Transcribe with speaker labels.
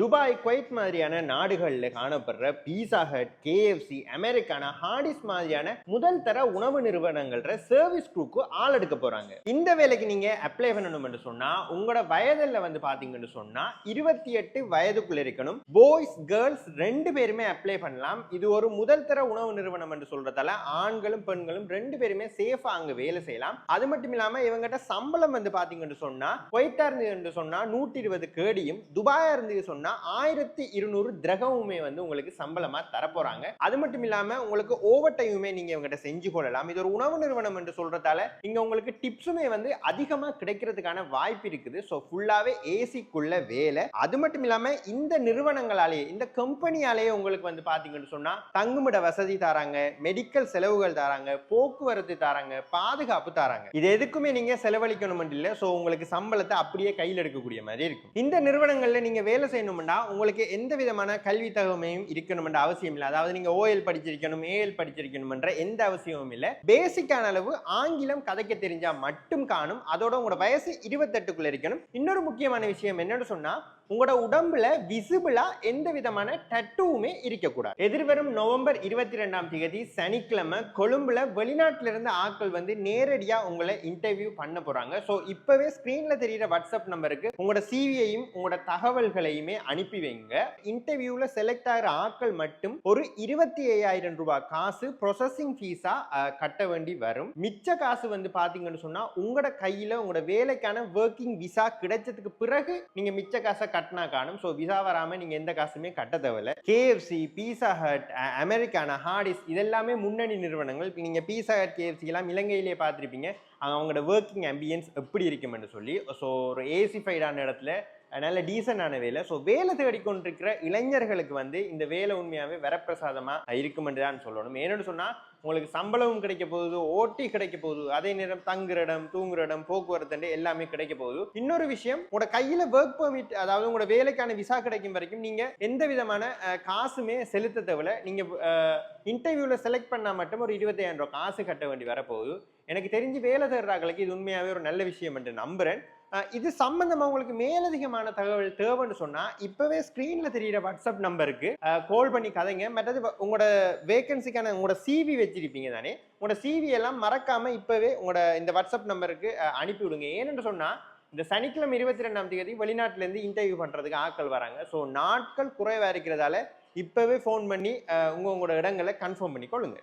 Speaker 1: Dubai, Kuwait மாதிரியான நாடுகள்ல காணப்படுற பீஸா hut, KFC, Americana, ஹார்டிஸ் மாதிரியான முதல் தர உணவு நிறுவனங்கள்ல சர்வீஸ் குரூக்கு ஆள் எடுக்க போறாங்க. இந்த வேலைக்கு நீங்க அப்ளை பண்ணணும் என்று சொன்னா உங்களோட வயதில் வந்து பாத்தீங்கன்னு சொன்னா 28 வயதுக்குள்ள இருக்கணும். பாய்ஸ் கேர்ள்ஸ் ரெண்டு பேருமே அப்ளை பண்ணலாம். இது ஒரு முதல் தர உணவு நிறுவனம் என்று சொல்றதால ஆண்களும் பெண்களும் ரெண்டு பேருமே சேஃபா அங்க வேலை செய்யலாம். அது மட்டும் இல்லாம இவங்கிட்ட சம்பளம் வந்து பாத்தீங்கன்னு சொன்னா குவைத்தா இருந்து சொன்னா 120 கேடியும், துபாயா இருந்து சொன்னா 1200 திரகமுமே வந்து உங்களுக்கு சம்பளமா தரப்போறாங்க. அது மட்டும் இல்லாம உங்களுக்கு ஓவர் டைமுமே நீங்க இவங்கிட்ட செஞ்சு கொள்ளலாம். இது ஒரு உணவு நிறுவனம் என்று சொல்றதால இங்க உங்களுக்கு டிப்ஸுமே வந்து அதிகமா கிடைக்கிறதுக்கான வாய்ப்பு இருக்குது. ஸோ ஃபுல்லாவே ஏசிக்குள்ள வேலை. அது மட்டும் இல்லாம இந்த நிறுவனங்களாலேயே இந்த கம்பெனியாலேயே உங்களுக்கு வந்து பாத்தீங்கன்னு சொன்னா தங்குமிட வசதி தராங்க, மெடிக்கல் செலவுகள் தராங்க, போக்குவரத்து தராங்க, பாதுகாப்பு தராங்க. இது எதுக்குமே நீங்க செலவழிக்கணும் இல்ல. ஸோ உங்களுக்கு சம்பளத்தை அப்படியே கையில் எடுக்கக்கூடிய மாதிரி இருக்கும். இந்த நிறுவனங்கள்ல நீங்க வேலை செய்யணும் உங்களுக்கு எந்த விதமான கல்வி தகவமையும் இருக்கணும் என்ற அவசியம் இல்லை. அதாவது நீங்க ஓஎல் படிச்சிருக்கணும், ஏஎல் படிச்சிருக்கணும் என்ற எந்த அவசியமும் இல்லை. பேசிக்கான அளவு ஆங்கிலம் கதைக்க தெரிஞ்சா மட்டும் காணும். அதோட உங்களோட வயசு 28க்குள்ள இருக்கணும். இன்னொரு முக்கியமான விஷயம் என்னன்னு சொன்னா உங்களோட உடம்புல விசிபிளா எந்த விதமான டட்டூவுமே இருக்கக்கூடாது. எதிர்வரும் நவம்பர் 22ஆம் தேதி சனிக்கிழமை கொழும்புல வெளிநாட்டில இருந்து ஆட்கள் வந்து நேரடியா உங்களை இன்டர்வியூ பண்ண போறாங்க. சோ இப்பவே ஸ்கிரீன்ல தெரியுற வாட்ஸ்அப் நம்பருக்கு உங்களோட சிவியையும் உங்களோட தகவல்களையுமே அனுப்பி வைங்க. இன்டர்வியூல செலக்ட் ஆகிற ஆட்கள் மட்டும் ஒரு 25,000 ரூபாய் காசு ப்ரொசஸிங் ஃபீஸா கட்ட வேண்டி வரும். மிச்ச காசு வந்து பாத்தீங்கன்னு சொன்னா உங்களோட கையில உங்களோட வேலைக்கான ஒர்க்கிங் விசா கிடைச்சதுக்கு பிறகு நீங்க மிச்ச காசை கட்டினா காணும். ஸோ விசா வராம நீங்க எந்த காசுமே கட்ட தேவையில்லை. கேஎஃப்சி, பீஸா ஹட், அமெரிக்கானா, ஹார்டிஸ் இதெல்லாமே முன்னணி நிறுவனங்கள். நீங்க பீஸா ஹட், கேஎஃப்சி எல்லாம் இலங்கையிலேயே பார்த்துருப்பீங்க. அவங்களோட ஒர்க்கிங் ஆம்பியன்ஸ் எப்படி இருக்கும்னு சொல்லி. ஸோ ஒரு ஏசிஃபைடான இடத்துல நல்ல டீசென்டான வேலை. ஸோ வேலை தேடிக்கொண்டிருக்கிற இளைஞர்களுக்கு வந்து இந்த வேலை உண்மையாகவே வரப்பிரசாதமா இருக்கும் என்று தான் சொல்லணும். ஏன்னு சொன்னா உங்களுக்கு சம்பளமும் கிடைக்க போகுது, ஓட்டி கிடைக்க போகுது, அதே நேரம் தங்குற இடம், தூங்குற இடம், போக்குவரத்து எல்லாமே கிடைக்க போகுது. இன்னொரு விஷயம், உங்களோட கையில ஒர்க் பெர்மிட், அதாவது உங்களோட வேலைக்கான விசா கிடைக்கும் வரைக்கும் நீங்க எந்த விதமான காசுமே செலுத்த தேவையில்ல. நீங்க இன்டர்வியூல செலக்ட் பண்ணா மட்டும் ஒரு 25,000 ரூபாய் காசு கட்ட வேண்டி வரப்போகுது. எனக்கு தெரிஞ்சு வேலை தேடுறாங்களுக்கு இது உண்மையாவே ஒரு நல்ல விஷயம் என்று நம்புறேன். இது சம்பந்தமா உங்களுக்கு மேலதிகமான தகவல் தேவைன்னு சொன்னா இப்பவே ஸ்கிரீன்ல தெரியுற வாட்ஸ்அப் நம்பருக்கு கால் பண்ணி கதைங்க. மற்றது உங்களோட வேகன்சிக்கான உங்களோட சிவி வச்சிருப்பீங்க தானே, உங்களோட சிவி எல்லாம் மறக்காம இப்பவே உங்களோட இந்த வாட்ஸ்அப் நம்பருக்கு அனுப்பி விடுங்க. ஏன்னு சொன்னா இந்த சனிக்கிழமை 22ஆம் தேதி வெளிநாட்டுல இருந்து இன்டர்வியூ பண்றதுக்கு ஆட்கள் வராங்க. ஸோ நாட்கள் குறைவா இருக்கிறதால இப்பவே ஃபோன் பண்ணி உங்களோட இடங்களை கன்ஃபார்ம் பண்ணி கொள்ளுங்க.